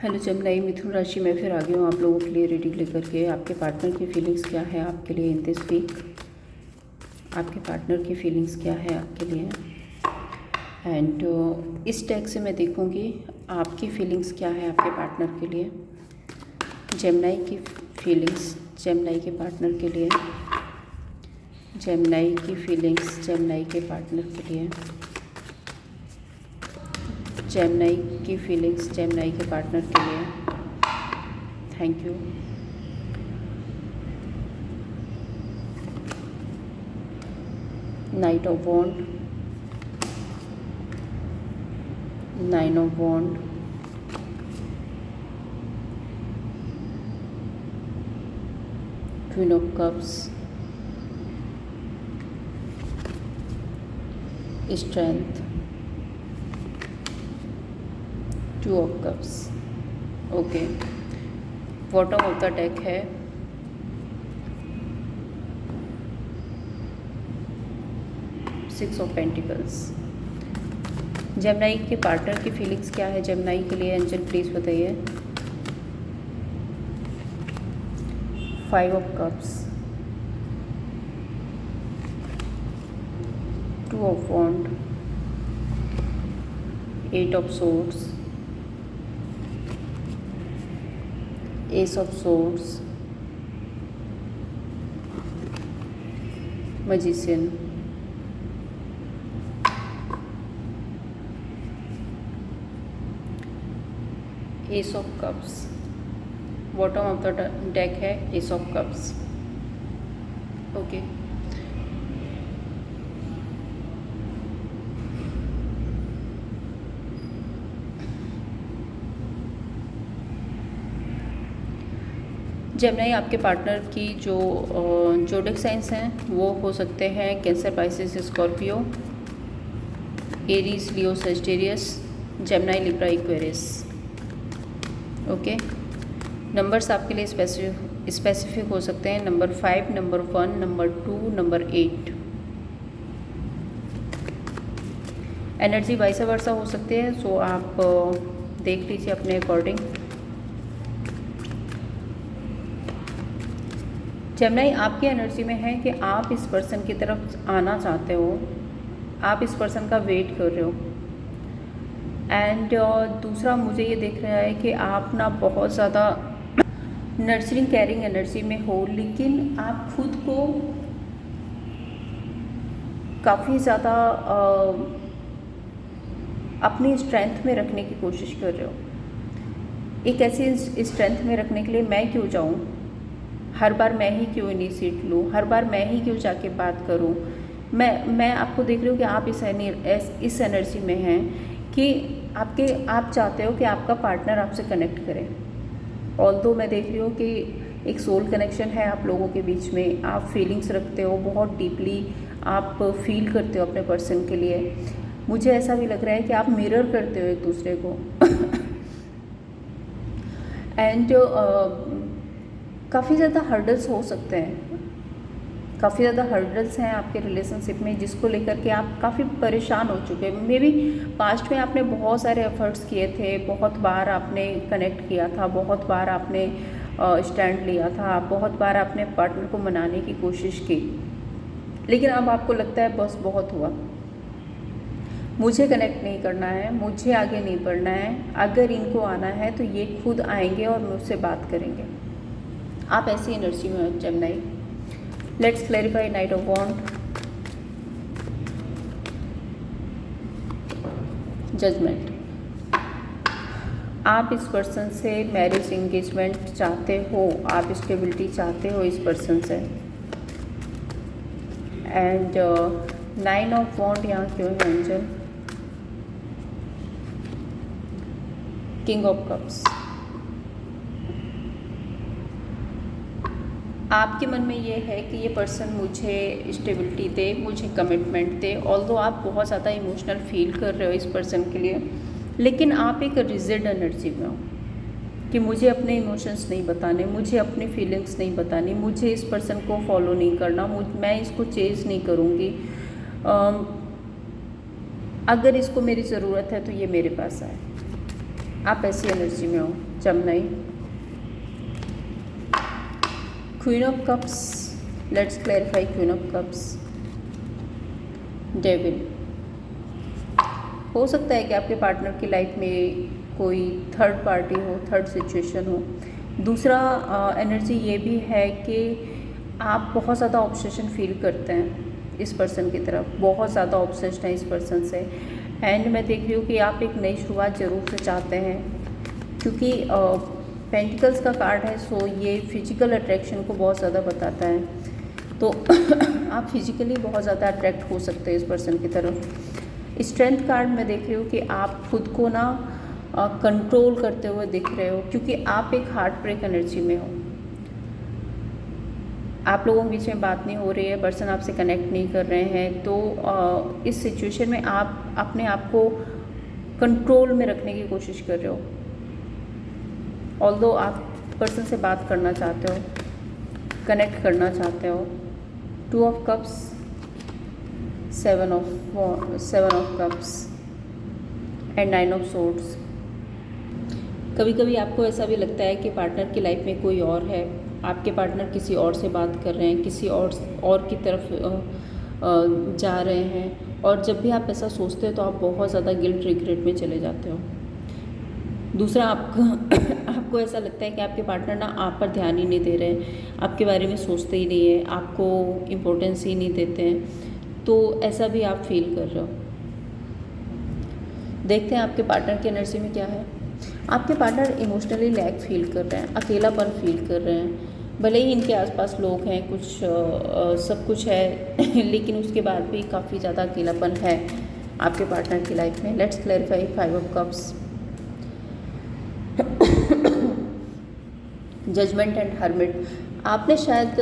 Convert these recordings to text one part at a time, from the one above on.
Hello जमनाई, मिथुन राशि में फिर आ गई हूँ आप लोगों के लिए रीडिंग लेकर के। आपके पार्टनर की फीलिंग्स क्या है आपके लिए इन दिस वीक? आपके पार्टनर की फीलिंग्स क्या है आपके लिए? एंड इस टैग से मैं देखूँगी आपकी फीलिंग्स क्या है आपके पार्टनर के लिए। जमनाई की फीलिंग्स जमनाई के पार्टनर के लिए। जमनाई की फीलिंग्स जमनाई के पार्टनर के लिए। जेमिनी की फीलिंग्स जेमिनी के पार्टनर के लिए। Thank you. Knight of wands, nine of wands, queen of cups, strength, two of cups. Okay, bottom of the deck है सिक्स ऑफ पेंटिकल्स। जेमिनी के पार्टनर की फीलिंग्स क्या है जेमिनी के लिए? एंजल प्लीज बताइए। Five of cups, two of wands, eight of swords, ace of swords, magician, ace of cups. Bottom of the deck है ace of cups. Okay, Gemini आपके partner की जो जोडिक साइंस हैं वो हो सकते हैं Cancer, Pisces, Scorpio, Aries, Leo, Sagittarius, Gemini, Libra, Aquarius. Okay, numbers आपके लिए स्पेसिफिक हो सकते हैं number 5, number 1, number 2, number 8। Energy vice versa हो सकती है, सो आप देख लीजिए अपने अकॉर्डिंग। जेमिनी आपकी एनर्जी में है कि आप इस पर्सन की तरफ आना चाहते हो, आप इस पर्सन का वेट कर रहे हो। एंड दूसरा मुझे ये दिख रहा है कि आप ना बहुत ज़्यादा नर्चरिंग केयरिंग एनर्जी में हो, लेकिन आप खुद को काफ़ी ज़्यादा अपनी स्ट्रेंथ में रखने की कोशिश कर रहे हो। एक ऐसी स्ट्रेंथ में रखने के लिए मैं क्यों जाऊँ, हर बार मैं ही क्यों इनिशिएट लूँ, हर बार मैं ही क्यों जाके बात करूँ। मैं आपको देख रही हूँ कि आप इस एनर्जी में हैं कि आप चाहते हो कि आपका पार्टनर आपसे कनेक्ट करे। ऑल्दो मैं देख रही हूँ कि एक सोल कनेक्शन है आप लोगों के बीच में, आप फीलिंग्स रखते हो, बहुत डीपली आप फील करते हो अपने पर्सन के लिए। मुझे ऐसा भी लग रहा है कि आप मिरर करते हो एक दूसरे को। एंड काफ़ी ज़्यादा हर्डल्स हो सकते हैं, काफ़ी ज़्यादा हर्डल्स हैं आपके रिलेशनशिप में, जिसको लेकर के आप काफ़ी परेशान हो चुके हैं। मे बी पास्ट में आपने बहुत सारे एफर्ट्स किए थे, बहुत बार आपने कनेक्ट किया था, बहुत बार आपने स्टैंड लिया था, बहुत बार आपने पार्टनर को मनाने की कोशिश की, लेकिन अब आपको लगता है बस बहुत हुआ, मुझे कनेक्ट नहीं करना है, मुझे आगे नहीं बढ़ना है। अगर इनको आना है तो ये खुद आएंगे और मुझसे बात करेंगे। आप ऐसी एनर्जी में हो Gemini. Let's clarify knight of wand, judgement. आप इस पर्सन से मैरिज एंगेजमेंट चाहते हो, आप स्टेबिलिटी चाहते हो इस पर्सन से। एंड नाइन ऑफ वॉन्ड यहाँ क्यों है एंजल? King of cups. आपके मन में ये है कि ये पर्सन मुझे स्टेबिलिटी दे, मुझे कमिटमेंट दे। ऑल्दो आप बहुत ज़्यादा इमोशनल फील कर रहे हो इस पर्सन के लिए, लेकिन आप एक रिजिड एनर्जी में हो कि मुझे अपने इमोशंस नहीं बताने, मुझे अपनी फीलिंग्स नहीं बतानी, मुझे इस पर्सन को फॉलो नहीं करना, मैं इसको चेज नहीं करूँगी। अगर इसको मेरी ज़रूरत है तो ये मेरे पास आए। आप ऐसी एनर्जी में हो। Gemini. Queen of cups, let's clarify queen of cups. Devil, हो सकता है कि आपके पार्टनर की लाइफ में कोई थर्ड पार्टी हो, थर्ड सिचुएशन हो। दूसरा एनर्जी ये भी है कि आप बहुत ज़्यादा ऑब्सेशन फील करते हैं इस पर्सन की तरफ, बहुत ज़्यादा ऑब्सेस्ड हैं इस पर्सन से। एंड मैं देख रही हूँ कि आप एक नई शुरुआत ज़रूर से चाहते हैं, क्योंकि पेंटिकल्स का कार्ड है, सो ये फिजिकल अट्रैक्शन को बहुत ज़्यादा बताता है। तो आप फिजिकली बहुत ज़्यादा अट्रैक्ट हो सकते हैं इस पर्सन की तरफ। स्ट्रेंथ कार्ड में देख रही हूँ कि आप खुद को ना कंट्रोल करते हुए दिख रहे हो, क्योंकि आप एक हार्ट ब्रेक एनर्जी में हो। आप लोगों के बीच में बात नहीं हो रही है, पर्सन आपसे कनेक्ट नहीं कर रहे हैं, तो इस सिचुएशन में आप अपने आप को कंट्रोल में रखने की कोशिश कर रहे हो। ऑल्दो आप पर्सन से बात करना चाहते हो, कनेक्ट करना चाहते हो। 2 of cups, 7 of cups and 9 of swords. कभी कभी आपको ऐसा भी लगता है कि पार्टनर की लाइफ में कोई और है, आपके पार्टनर किसी और से बात कर रहे हैं, किसी और की तरफ जा रहे हैं, और जब भी आप ऐसा सोचते हो तो आप बहुत ज़्यादा गिल्ट रिग्रेट में चले जाते हो। दूसरा, आपको ऐसा लगता है कि आपके पार्टनर ना आप पर ध्यान ही नहीं दे रहे हैं, आपके बारे में सोचते ही नहीं है, आपको इम्पोर्टेंस ही नहीं देते हैं, तो ऐसा भी आप फील कर रहे हो। देखते हैं आपके पार्टनर की एनर्जी में क्या है। आपके पार्टनर इमोशनली लैक फील कर रहे हैं, अकेलापन फील कर रहे हैं। भले ही इनके आसपास लोग हैं, कुछ सब कुछ है लेकिन उसके बाद भी काफ़ी ज़्यादा अकेलापन है आपके पार्टनर की लाइफ में। Let's clarify 5 of cups, judgement and hermit. आपने शायद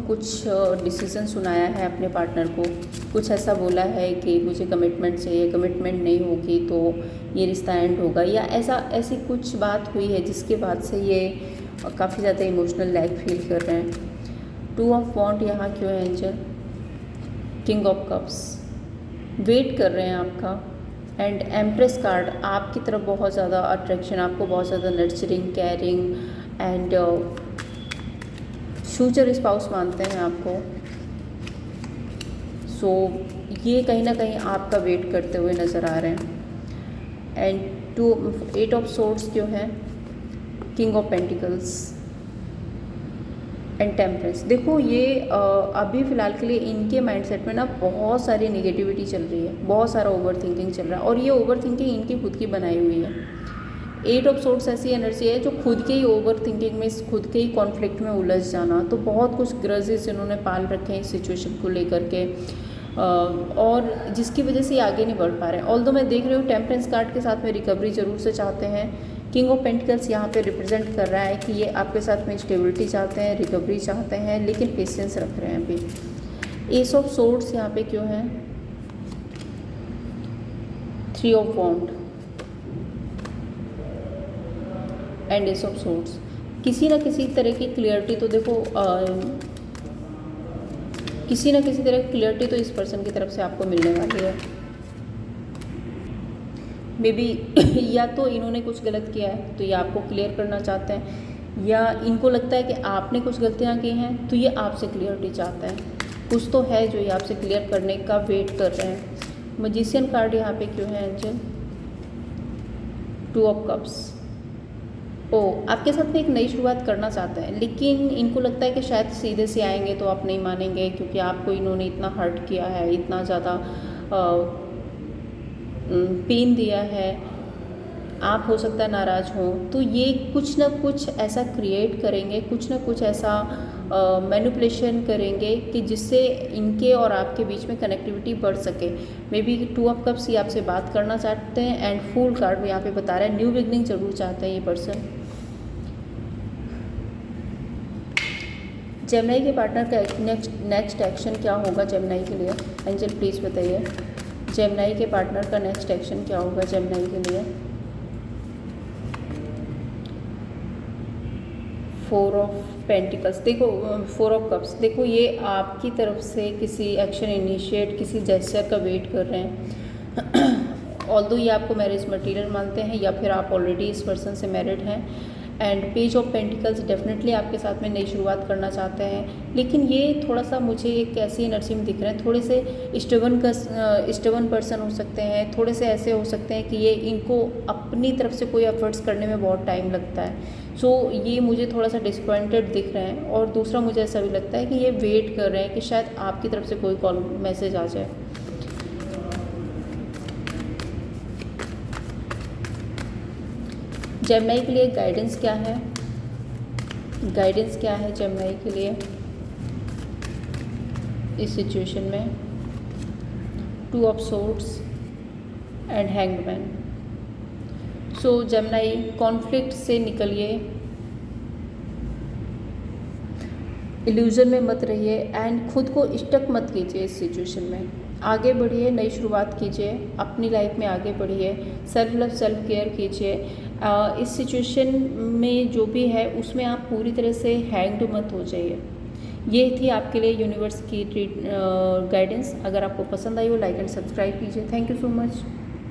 कुछ डिसीजन सुनाया है अपने पार्टनर को, कुछ ऐसा बोला है कि मुझे कमिटमेंट चाहिए, कमिटमेंट नहीं होगी तो ये रिश्ता एंड होगा, या ऐसी कुछ बात हुई है जिसके बाद से ये काफ़ी ज़्यादा इमोशनल लैक फील कर रहे हैं। 2 ऑफ वॉन्ट यहाँ क्यों है angel? King of cups, wait कर रहे हैं आपका। एंड एम्प्रेस कार्ड, आपकी तरफ बहुत ज़्यादा अट्रैक्शन, आपको बहुत ज़्यादा nurturing, caring and future spouse मानते हैं आपको। सो ये कहीं ना कहीं आपका वेट करते हुए नज़र आ रहे हैं। एंड 8 ऑफ सोर्ड्स क्यों है? King of pentacles and temperance. देखो ये अभी फ़िलहाल के लिए इनके माइंडसेट में ना बहुत सारी नेगेटिविटी चल रही है, बहुत सारा ओवर थिंकिंग चल रहा है, और ये ओवर थिंकिंग इनकी खुद की बनाई हुई है। 8 ऑफ सोर्ड्स ऐसी एनर्जी है जो खुद के ही ओवर थिंकिंग में, खुद के ही कॉन्फ्लिक्ट में उलझ जाना, तो बहुत कुछ ग्रजेस इन्होंने पाल रखे हैं इस सिचुएशन को लेकर के, और जिसकी वजह से ये आगे नहीं बढ़ पा रहे हैं। ऑल्दो मैं देख रही हूँ टेम्परेंस कार्ड के साथ में रिकवरी ज़रूर से चाहते हैं। किंग ऑफ पेंटिकल्स यहाँ पे रिप्रेजेंट कर रहा है कि ये आपके साथ में स्टेबिलिटी चाहते हैं, रिकवरी चाहते हैं, लेकिन पेशेंस रख रहे हैं अभी। एस ऑफ सोर्ड्स यहाँ पे क्यों है? 3 of wand and ace of swords. किसी ना किसी तरह की क्लियरिटी तो देखो, किसी ना किसी तरह की क्लियरिटी तो इस पर्सन की तरफ से आपको मिलने वाली है। मे बी या तो इन्होंने कुछ गलत किया है तो ये आपको क्लियर करना चाहते हैं, या इनको लगता है कि आपने कुछ गलतियाँ की हैं तो ये आपसे क्लियरिटी चाहते हैं। कुछ तो है जो ये आपसे क्लियर करने का वेट कर रहे हैं। मैजिशियन कार्ड यहाँ पे क्यों है एंजल? 2 of cups. आपके साथ में एक नई शुरुआत करना चाहते हैं, लेकिन इनको लगता है कि शायद सीधे से आएंगे तो आप नहीं मानेंगे, क्योंकि आपको इन्होंने इतना हर्ट किया है, इतना ज़्यादा पेन दिया है, आप हो सकता है नाराज़ हों, तो ये कुछ ना कुछ ऐसा क्रिएट करेंगे, कुछ ना कुछ ऐसा मैनिपुलेशन करेंगे कि जिससे इनके और आपके बीच में कनेक्टिविटी बढ़ सके। मे बी 2 ऑफ कप्स ये आपसे बात करना चाहते हैं, एंड फूल कार्ड भी यहाँ पे बता रहा है न्यू बिगनिंग जरूर चाहते हैं ये पर्सन। जेमिनी के पार्टनर का नेक्स्ट एक्शन क्या होगा जेमिनी के लिए? एंजल प्लीज़ बताइए, जेमिनी के पार्टनर का नेक्स्ट एक्शन क्या होगा जेमिनी के लिए? 4 ऑफ पेंटिकल्स। देखो 4 ऑफ कप्स, देखो ये आपकी तरफ से किसी एक्शन इनिशिएट, किसी जेस्चर का वेट कर रहे हैं ऑल्दो ये आपको मैरिज मटेरियल मानते हैं या फिर आप ऑलरेडी इस पर्सन से मैरिड हैं। And page of pentacles definitely आपके साथ में नई शुरुआत करना चाहते हैं, लेकिन ये थोड़ा सा मुझे एक ऐसी एनर्जी में दिख रहे हैं, थोड़े से स्टबन पर्सन हो सकते हैं, थोड़े से ऐसे हो सकते हैं कि ये इनको अपनी तरफ से कोई एफर्ट्स करने में बहुत टाइम लगता है। सो ये मुझे थोड़ा सा डिसअपॉइंटेड दिख रहे हैं। और दूसरा मुझे ऐसा भी लगता है कि ये वेट कर रहे हैं कि शायद आपकी तरफ से कोई कॉल मैसेज आ जाए। जेमिनी के लिए गाइडेंस क्या है? गाइडेंस क्या है जेमिनी के लिए इस सिचुएशन में? 2 of swords and hangman. So Gemini, conflict से निकलिए, इल्यूजन में मत रहिए एंड खुद को स्टक मत कीजिए इस सिचुएशन में। आगे बढ़िए, नई शुरुआत कीजिए, अपनी लाइफ में आगे बढ़िए, सेल्फ लव सेल्फ केयर कीजिए। इस सिचुएशन में जो भी है उसमें आप पूरी तरह से हैंग्ड मत हो जाइए। ये थी आपके लिए यूनिवर्स की गाइडेंस। अगर आपको पसंद आई हो लाइक एंड सब्सक्राइब कीजिए। Thank you so much.